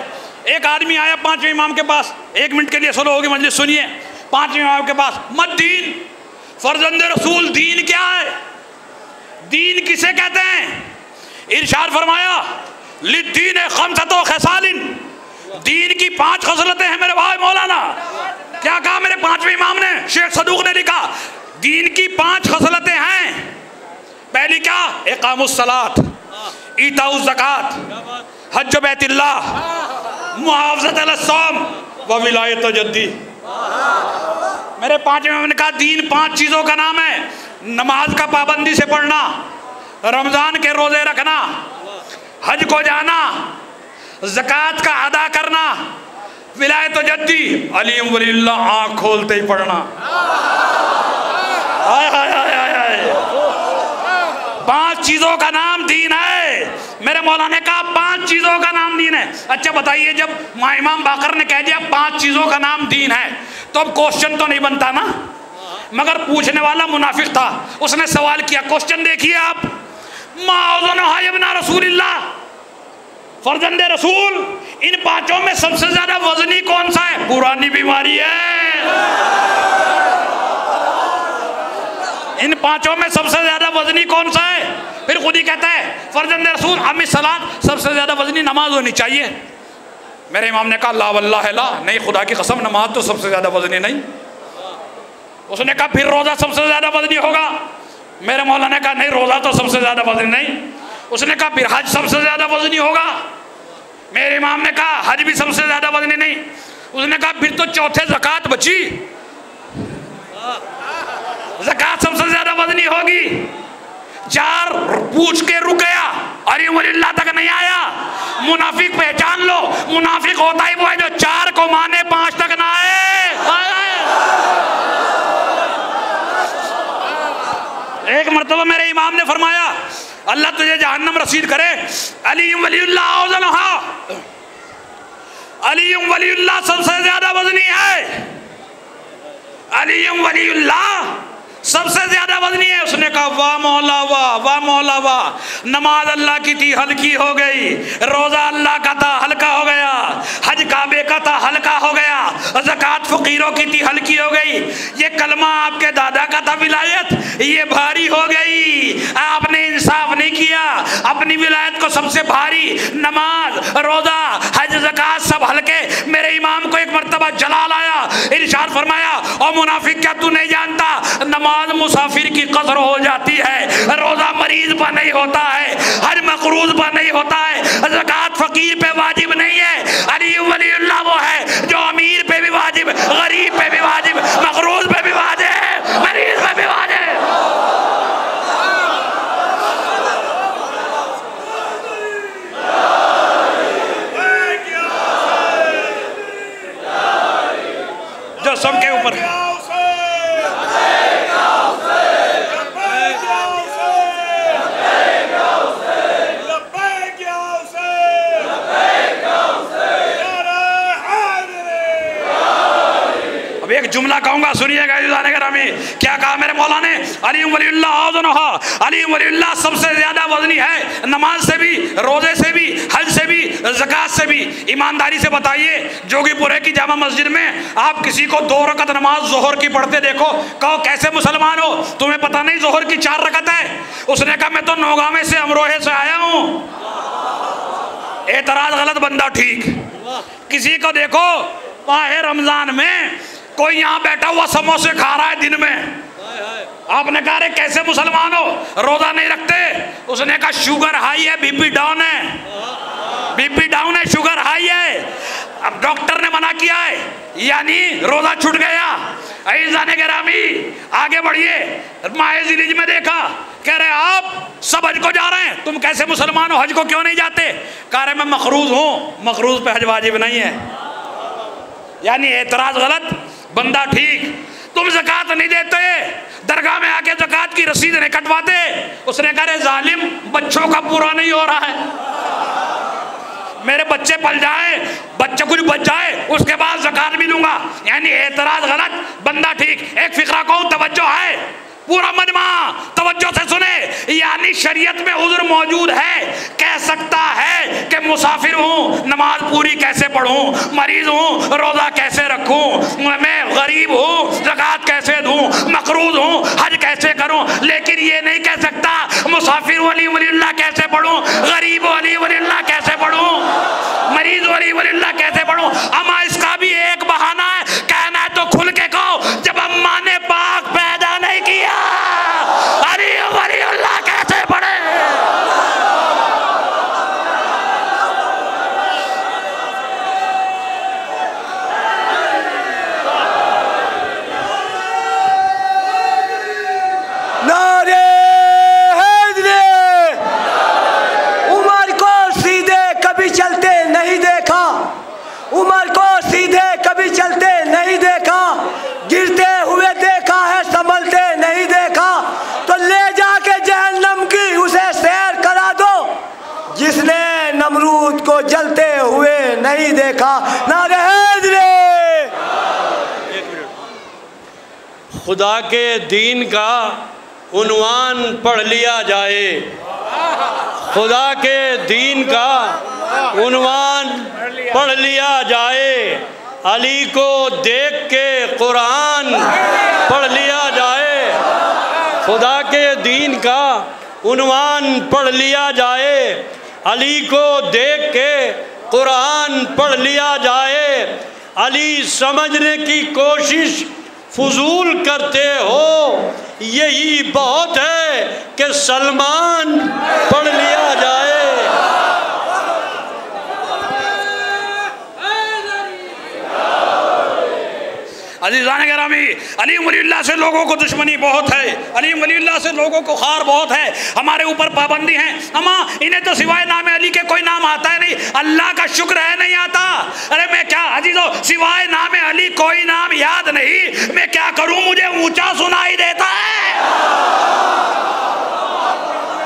S1: एक आदमी आया पांचवें इमाम के पास, 1 मिनट के लिए सुनो होगी मजलिस, सुनिए। पांचवें इमाम के पास, मत दीन फर्जंद रसूल, दीन क्या है? दीन किसे कहते हैं? इरशाद फरमाया लिद्दीन खमसतो खसालिन, दीन की 5 खसलतें हैं मेरे भाई मौलाना। क्या कहा मेरे पांचवें इमाम ने? शेख सदूक ने लिखा दीन की 5 खसलतें हैं। पहली क्या? इकामुस सलात, ईताउज ज़कात, हज बैतिल्लाह, मुहाफ़ज़त अलस्सौम व विलायत जद्दी। मेरे पांचवें इमाम ने कहा दीन 5 चीज़ों का नाम है। नमाज का पाबंदी से पढ़ना, रमज़ान के रोज़े रखना, हज को जाना, ज़कात का अदा करना, विलायत जद्दी, अली वलीउल्लाह आँख खोलते ही पढ़ना। हाय हाय हाय हाय हाय, 5 चीज़ों का नाम दीन है। मेरे मौलाना ने कहा 5 चीज़ों का नाम दीन है। अच्छा बताइए, जब इमाम बाकर ने कह दिया 5 चीज़ों का नाम दीन है तो अब क्वेश्चन तो नहीं बनता ना। मगर पूछने वाला मुनाफिक था, उसने सवाल किया। क्वेश्चन देखिए आप, माउज़न रसूलिल्लाह, फर्जंदे रसूल, इन 5 में सबसे ज्यादा वजनी कौन सा है? पुरानी बीमारी है। इन 5 में सबसे ज्यादा वजनी कौन सा है? फिर खुद ही कहता है फर्जंदे रसूल अम्मी सलात, सबसे ज्यादा वजनी नमाज होनी चाहिए। मेरे इमाम ने कहा ला वल्लाह ला, नहीं खुदा की कसम नमाज तो सबसे ज्यादा वजनी नहीं। उसने कहा फिर रोजा सबसे ज्यादा वजनी होगा। मेरे मौलाना ने कहा नहीं, रोजा तो सबसे ज्यादा वजनी नहीं। उसने कहा फिर हज सबसे ज्यादा वजनी होगा। मेरे इमाम ने कहा हज भी सबसे ज्यादा वजनी नहीं। उसने कहा फिर तो चौथे ज़कात बची, ज़कात सबसे ज्यादा वजनी होगी। 4 पूछ के रुक गया, अली वलीउल्लाह तक नहीं आया। मुनाफिक पहचान लो, मुनाफिक होता ही वो है जो 4 को माने 5 तक ना आए। एक मर्तबा मेरे इमाम ने फरमाया अल्लाह तुझे जहन्नम रसीद करे, अली वलीउल्लाह औज़नहा, अली वलीउल्लाह सबसे ज्यादा वजनी है, अली वलीउल्लाह सबसे ज्यादा वजनी है। उसने कहा वाह मौला वाह, वाह मौला वाह, नमाज अल्लाह की थी हल्की हो गई, रोजा अल्लाह का था हल्का हो गया, हज काबे का था हल्का हो गया, ज़कात फकीरों की थी हल्की हो गई, ये कलमा आपके दादा का था विलायत, ये भारी हो गई। आपने इंसाफ नहीं किया, अपनी विलायत को सबसे भारी, नमाज रोजा हज ज़कात सब हल्के। मेरे इमाम को एक मर्तबा जलाल आया, इरशाद फरमाया और मुनाफिक क्या तू नहीं जानता, नमाज मुसाफिर की कसर हो जाती है, रोजा मरीज पर नहीं होता है, हज मकरूज पर नहीं होता है, ज़कात फकीर पे वाजिब नहीं है। अली गरीब पे भी वाजिब, मकरूज पे भी वाजिब, मरीज पे भी वाजिब। जो सबके ऊपर एक जुमला कहूंगा, सुनिएगा ग्रामी। क्या कहा मेरे मौला ने? अली वलीउल्लाह, अली वलीउल्लाह सबसे ज्यादा वजनी है, नमाज से भी, रोजे से भी, हज से भी, ज़कात से भी। ईमानदारी से बताइए, जोगीपुरे की जामा मस्जिद में आप किसी को 2 रकत नमाज जोहर की पढ़ते देखो, कहो कैसे मुसलमान हो, तुम्हें पता नहीं जोहर की 4 रकत है? उसने कहा मैं तो नौगावे से, अमरोहे से आया हूं। एतराज गलत, बंदा ठीक। किसी को देखो माह रमजान में कोई यहाँ बैठा हुआ समोसे खा रहा है दिन में, आपने कहा रे कैसे मुसलमान हो, रोजा नहीं रखते? उसने कहा शुगर हाई है, बीपी डाउन है, बीपी डाउन है, शुगर हाई है। अब डॉक्टर ने मना किया है, यानी रोजा छूट गया। अज़ीज़ान गिरामी आगे बढ़िए। माहे ज़िलहिज में देखा, कह रहे आप सब हज को जा रहे हैं, तुम कैसे मुसलमान हो, हज को क्यों नहीं जाते? कह रहे मैं मखरूज हूँ, मखरूज पे हज वाजिब नहीं है। यानी एतराज गलत, बंदा ठीक। तुम ज़कात नहीं देते, दरगाह में आके ज़कात की रसीद नहीं कटवाते। उसने कहा जालिम, बच्चों का पूरा नहीं हो रहा है, मेरे बच्चे पल जाए, बच्चे कुछ बच जाए, उसके बाद ज़कात भी लूंगा। यानी एतराज गलत, बंदा ठीक। एक फिक्रा को तवज्जो है, पूरा मजमा तवज्जो से सुने। यानी शरीयत में उज़्र मौजूद है, कह सकता है कि मुसाफिर हूँ, नमाज पूरी कैसे पढ़ूँ, मरीज हूँ, रोज़ा कैसे रखूँ, मैं गरीब हूँ, ज़कात कैसे दूँ, मकरूज हूँ, हज कैसे करूँ। लेकिन ये नहीं कह सकता मुसाफिर अली वलीउल्लाह कैसे पढ़ूँ, गरीब अली वलीउल्लाह कैसे पढ़ूँ, मरीज अली वलीउल्लाह कैसे पढ़ूँ। अम्मा इसका भी एक बहाना है, कहना है तो खुल के कहो, जब अम्मा ने पाक पैदा नहीं किया, अली वलीउल्लाह कैसे पढ़े?
S2: नारे हैदरी, उमर को सीधे कभी चलते नहीं देखा, उमर को सीधे कभी चलते नहीं देखा, गिरते हुए देखा है, संभलते नहीं देखा। तो ले जाके जहन्नम की उसे सैर करा दो, जिसने नमरूद को जलते हुए नहीं देखा। नारे हैदरी।
S3: खुदा के दीन का उन्वान पढ़ लिया जाए, खुदा के दीन का उन्वान पढ़ लिया जाए, अली को देख के कुरान पढ़ लिया जाए, खुदा के दीन का उन्वान पढ़ लिया जाए, अली को देख के कुरान पढ़ लिया जाए। अली समझने की कोशिश फजूल करते हो, यही बहुत है कि सलमान पढ़ लिया जाए।
S1: अज़ीज़ान गिरामी, अली वलीउल्लाह से लोगों को दुश्मनी बहुत है, अली वलीउल्लाह से लोगों को खार बहुत है, हमारे ऊपर पाबंदी है। अम्मा इन्हें तो सिवाय नाम अली के कोई नाम आता है नहीं, अल्लाह का शुक्र है नहीं आता। अरे मैं क्या अजीजों, सिवाय नाम अली कोई नाम याद नहीं, मैं क्या करूं, मुझे ऊंचा सुनाई देता है।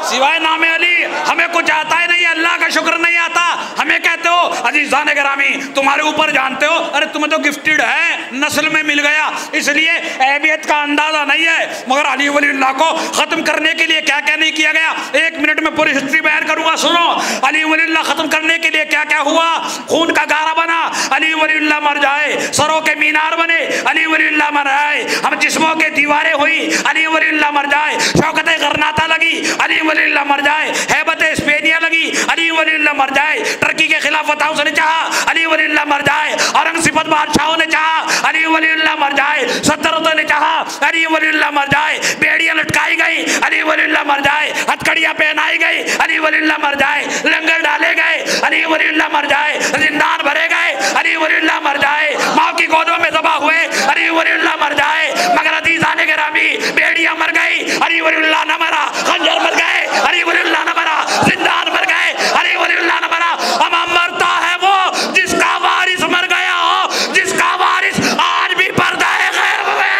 S1: सिवाय नाम अली हमें कुछ आता ही नहीं, अल्लाह का शुक्र नहीं आता। हमें कहते हो अज़ीज़ान गिरामी तुम्हारे ऊपर जानते हो, अरे तुम्हें तो गिफ्टेड है, नस्ल में मिल गया, इसलिए अहमियत का अंदाजा नहीं है। मगर अली वलीउल्लाह को ख़त्म करने के लिए क्या क्या नहीं किया गया, 1 मिनट में पूरी हिस्ट्री बयान करूंगा, सुनो। अली वलीउल्लाह ख़त्म करने के लिए क्या क्या हुआ। खून का गारा बना, अली वलीउल्लाह मर जाए, सरों के मीनार बने, अली वलीउल्लाह मर जाए, हम जिस्मों के दीवारें हुई, अली वलीउल्लाह मर जाए, शौकत गरनाता लगी, अली वलीउल्लाह मर जाए, हैबत स्पेनिया लगी, अली वलीउल्लाह मर जाए, टर्की के खिलाफत हाउस ने चाहा, अली वलीउल्लाह मर जाए, औरंगज़ेब बादशाहों ने चाहा, अली वलीउल्लाह मर जाए, सल्तनतों ने चाहा, अली वलीउल्लाह मर जाए, बेड़ियां लटकाई गई, अली वलीउल्लाह मर जाए, हथकड़ियां पहनाई गई, अली वलीउल्लाह मर जाए, लंगर डाले गए, अली वलीउल्लाह मर जाए, जिंदान भरे गए, अली वलीउल्लाह मर जाए, माँ की गोदों में ज़बा हुए, अली वलीउल्लाह मर जाए, मगर अज़ीज़ान गिरामी बेड़ियाँ मर गई, अली वलीउल्लाह न मरा, खंजर मर गए, अली वलीउल्लाह न मरा, जिंदान मर गए, अली वलीउल्लाह न मरा। हम मरता है वो जिसका वारिस मर गया हो, जिसका वारिस आज भी पर्दा है गैब में,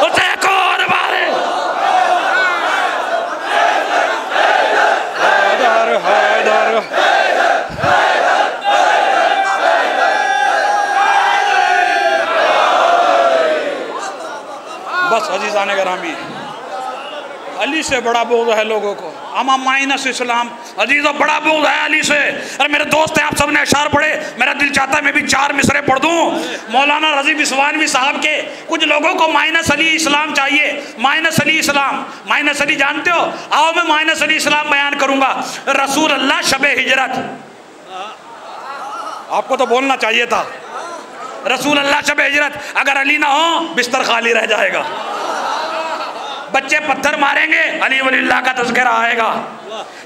S1: उसे कौन मारे। बस अजीज़ान गिरामी, अली से बड़ा बोझ है लोगों को, अमा माइनस इस्लाम अजीज़ों बड़ा बोझ है अली से। अरे मेरे दोस्त हैं, आप सब ने अशार पढ़े, मेरा दिल चाहता है मैं भी 4 मिसरे पढ़ दूँ मौलाना रज़ी बिस्वानवी साहब के। कुछ लोगों को माइनस अली इस्लाम चाहिए, माइनस अली इस्लाम, माइनस अली जानते हो? आओ मैं माइनस अली इस्लाम बयान करूँगा। रसूल अल्लाह शबे हिजरत, आपको तो बोलना चाहिए था, रसूल अल्लाह शबे हिजरत, अगर अली ना हो बिस्तर खाली रह जाएगा। बच्चे पत्थर मारेंगे, अली वलील्लाह का तज़किरा आएगा।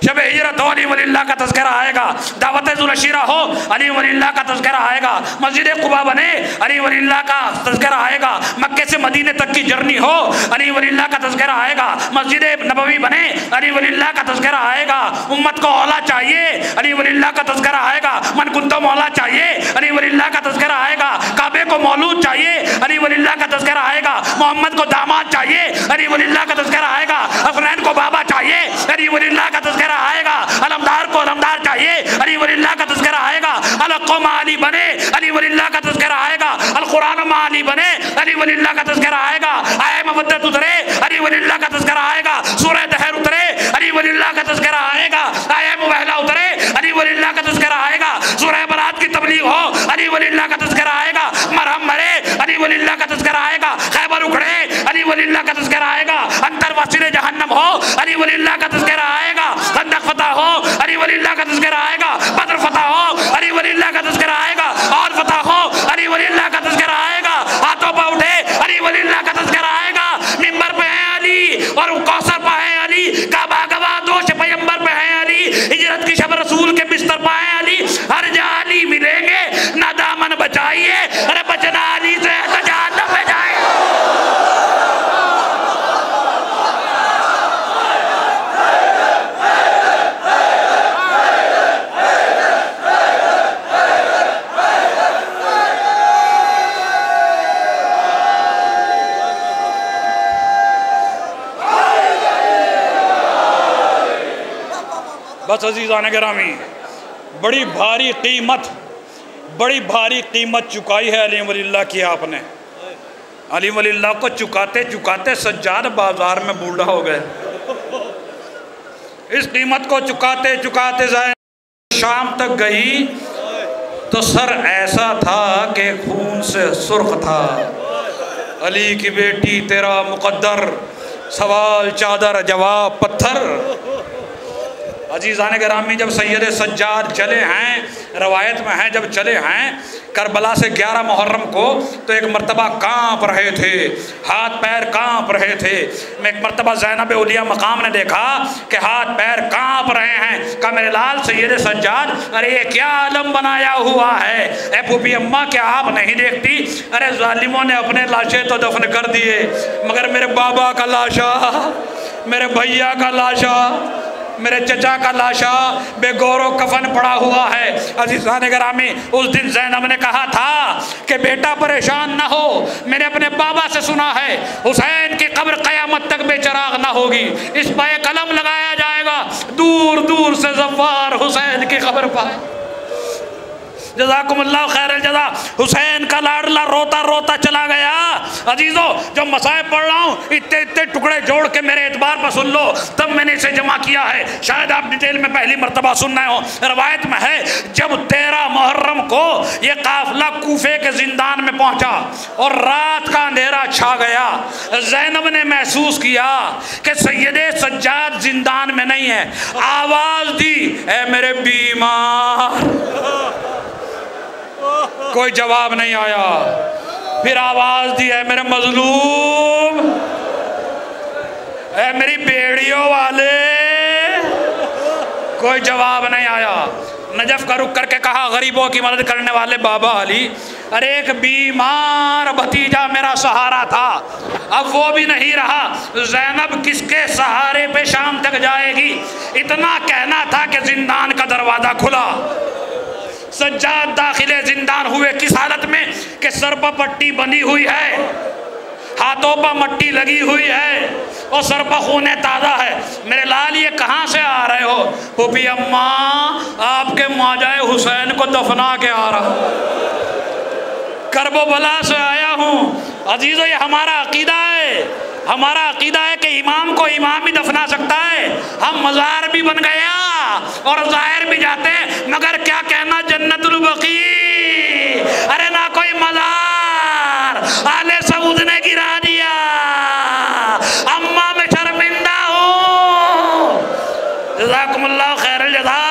S1: शब हिजरत हो, अली वलील्लाह का तज़किरा आएगा। दावत ज़ुलअशीरा हो, अली वलील्लाह का तज़किरा आएगा। मस्जिद क़ुबा बने, अली वलील्लाह का तज़किरा आएगा। मक्के से मदीने तक की जर्नी हो, अली वलील्लाह का तज़किरा आएगा। मस्जिद नबवी बने, अली वलील्लाह का तज़किरा आएगा। उम्मत को औला चाहिए, अली वलील्लाह का तज़किरा आएगा। मन कुंतो मौला चाहिए, अली वलील्लाह का तज़किरा आएगा। काबे को मौलूद चाहिए, अली वलील्लाह का तज़किरा आएगा। मोहम्मद को दामाद चाहिए, अली वलील्लाह का तज़किरा आएगा। हसनैन को बाबा चाहिए, अली वलील्लाह का तज़किरा आएगा। अलमदार को अलमदार चाहिए, अली वलील्लाह का तज़किरा आएगा। अलक़ो माली बने, अली वलील्लाह का तज़किरा आएगा। अल कुरान माली बने, अली वलील्लाह का तज़किरा आएगा। आए मवद्दत उतरे, अली वलील्लाह का तज़किरा आएगा। सूरह दहर उतरे, अली वलील्लाह का तज़किरा आएगा। आए मुबहला उतरे, अली वलील्लाह का तज़किरा आएगा। सूरह बरात की तबलीग हो, अली वलील्लाह का तज़किरा आएगा। मरहम मरे, अली वलील्लाह का तज़किरा आएगा। खैबर उखड़े, अली वलील्लाह का तज़किरा आएगा। अंतर वसीले जहन्नम हो, अली वलील्लाह का तज़किरा आएगा। खंदक फतह हो, अली वलील्लाह का तज़किरा आएगा। बद्र फतह हो, अली वलील्लाह का तज़किरा आएगा। और फतह हो, अली वलील्लाह का तज़किरा आएगा। हाथों पर उठे, अली वलील्लाह का तज़किरा आएगा। मिंबर पे है अली और कौसर पे है अली। काबा गवाह दोष पैगंबर पे है अली। हिजरत की शब रसूल के बिस्तर पे है अली। हर जा अली मिलेंगे, ना दामन बचाइए, अरे बचना अली से तो जहन्नम में जाए। बस अजीज़ान गिरामी, बड़ी भारी कीमत चुकाई है अली वलील्लाह की आपने। अली वलील्लाह को चुकाते चुकाते सज्जाद बाजार में बूढ़ा हो गए। इस कीमत को चुकाते चुकाते शाम तक गई तो सर ऐसा था कि खून से सुर्ख था। अली की बेटी तेरा मुकद्दर, सवाल चादर जवाब पत्थर। अजीज़ान गिरामी, जब सैयद सज्जाद चले हैं, रवायत में है जब चले हैं करबला से 11 मुहर्रम को, तो एक मर्तबा कांप रहे थे, हाथ पैर कांप रहे थे। मैं एक मर्तबा ज़ैनब उलिया मकाम ने देखा कि हाथ पैर कांप रहे हैं। कहा मेरे लाल सैयद सज्जाद, अरे ये क्या आलम बनाया हुआ है? ए फूफी अम्मा, क्या आप नहीं देखती? अरे जालिमों ने अपने लाशें तो दफन कर दिए, मगर मेरे बाबा का लाशा, मेरे भैया का लाशा, मेरे चचा का लाशा बेगौरो कफन पड़ा हुआ है। अज़ीज़ान गिरामी, उस दिन ज़ैनब ने कहा था कि बेटा परेशान ना हो, मैंने अपने बाबा से सुना है हुसैन की कब्र क़यामत तक बेचराग ना होगी। इस पर कलम लगाया जाएगा, दूर दूर से ज़फ़्फ़ार हुसैन की कब्र पर। जज़ाकुमुल्लाह खैरल जज़ा। हुसैन का लाडला रोता रोता चला गया। अजीज़ों, जो मसाइब पढ़ रहा हूँ इतने इतने टुकड़े जोड़ के मेरे एतबार पर सुन लो, तब मैंने इसे जमा किया है। शायद आप डिटेल में पहली मरतबा सुन रहे हो। रवायत में है जब 13 मुहर्रम को ये काफिला कूफे के जिंदान में पहुँचा और रात का अंधेरा छा गया, ज़ैनब ने महसूस किया कि सैयदे सज्जाद जिंदान में नहीं है। आवाज़ दी, ऐ मेरे बीमार। कोई जवाब नहीं आया। फिर आवाज दी, है मेरे मजलूम, है मेरी बेड़ियों वाले। कोई जवाब नहीं आया। नजफ का रुख करके कहा, गरीबों की मदद करने वाले बाबा अली, अरे एक बीमार भतीजा मेरा सहारा था, अब वो भी नहीं रहा, ज़ैनब किसके सहारे पे शाम तक जाएगी। इतना कहना था कि जिंदान का दरवाज़ा खुला। सज्जाद दाखिले जिंदान हुए किस हालत में कि सर पर पट्टी बंधी हुई है, हाथों पर मट्टी लगी हुई है और सर पर खून ताज़ा है। मेरे लाल ये कहाँ से आ रहे हो? फूफी अम्मा आपके माजाए हुसैन को दफना के आ रहा हूँ, करबला से आया हूँ। अजीज़ो, ये हमारा अकीदा है, हमारा अकीदा है कि इमाम को इमाम ही दफना सकता है। हम मज़ार भी बन गया और ज़ाहिर भी जाते हैं, मगर क्या कहना जन्नतुल बकी, अरे ना कोई मज़ार आले सऊद ने गिरा दिया। अम्मा मैं शर्मिंदा हूँ। जज़ाकुमुल्लाह खैरल जज़ा।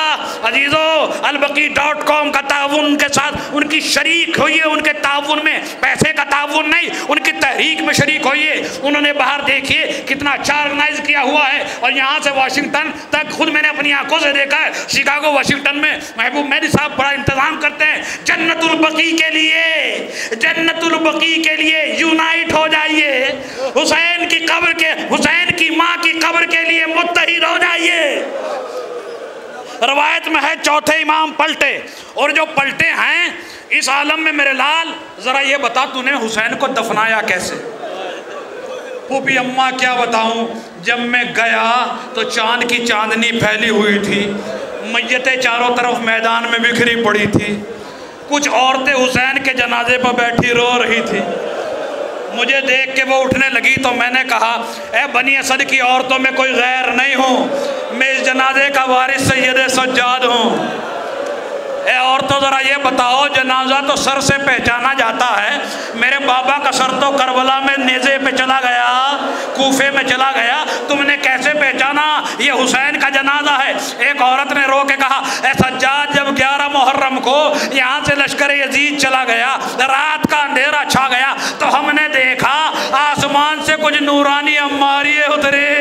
S1: अजीज़ो, अलबकी.com का ताउन के साथ उनकी शरीक होइए, उनके ताउन में पैसे का ताउन नहीं, उनकी तहरीक में शरीक होइए। उन्होंने बाहर देखिए कितना अच्छा ऑर्गेनाइज किया हुआ है और यहाँ से वाशिंगटन तक खुद मैंने अपनी आंखों से देखा है। शिकागो वाशिंगटन में महबूब मेहदी साहब बड़ा इंतजाम करते हैं जन्नतुल बकी के लिए। जन्नतुल बकी के लिए यूनाइट हो जाइए, हुसैन की कब्र के, हुसैन की माँ की कब्र के लिए मुत्तहिद हो जाइए। रवायत में है चौथे इमाम पलटे, और जो पलटे हैं इस आलम में मेरे लाल, जरा ये बता तूने हुसैन को दफनाया कैसे? फूफी अम्मा क्या बताऊं, जब मैं गया तो चांद की चांदनी फैली हुई थी, मैयतें चारों तरफ मैदान में बिखरी पड़ी थी, कुछ औरतें हुसैन के जनाजे पर बैठी रो रही थी। मुझे देख के वो उठने लगी तो मैंने कहा, ए बनी असद की औरतों में कोई गैर नहीं हूँ, मैं इस जनाजे का वारिस सैयद सज्जाद हूँ। ए औरतों ज़रा ये बताओ, जनाजा तो सर से पहचाना जाता है, मेरे बाबा का सर तो करबला में नेज़े पे चला गया, कूफे में चला गया, तुमने कैसे पहचाना ये हुसैन का जनाजा है? एक औरत ने रो के कहा, ए सज्जाद, जब 11 मुहर्रम को यहाँ से लश्कर यजीद चला गया, रात का अंधेरा छा गया, तो हमने देखा आसमान से कुछ नूरानी अम्मारिये उतरे,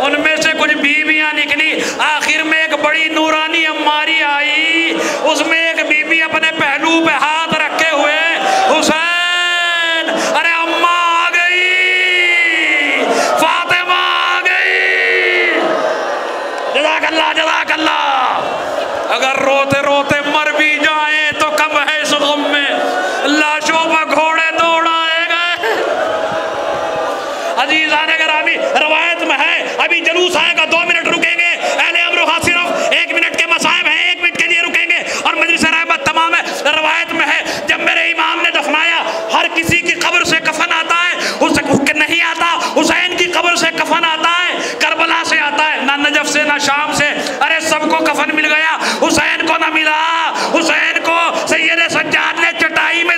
S1: उनमें से कुछ बीबियां निकली, आखिर में एक बड़ी नूरानी अम्मारी आई, उसमें एक बीबी अपने पहलू पे हाथ रखे हुए, हुसैन, अरे अम्मा आ गई, फातिमा आ गई। जज़ाकल्लाह जज़ाकल्लाह। अगर रोते रोते मर भी जाए तो कम है इस गम में, लाशों पर घोड़े दौड़ाए गए। अजीज़ाने गिरामी, रवायत में है अभी जलूस आएगा, 2 मिनट रुकेंगे, अहले अम्र हाँ सिर्फ 1 मिनट के मसाइब हैं, 1 मिनट के लिए रुकेंगे और मजलिस रहमत तमाम है। रवायत में है जब मेरे इमाम ने दफनाया, हर किसी की कब्र से कफन आता है, उसके नहीं आता, हुसैन की कब्र से कफन आता है, करबला से आता है, ना नजफ से ना शाम से, अरे सबको कफन मिल गया, हुसैन को ना मिला। हुसैन को सैयद सज्जाद ने चटाई में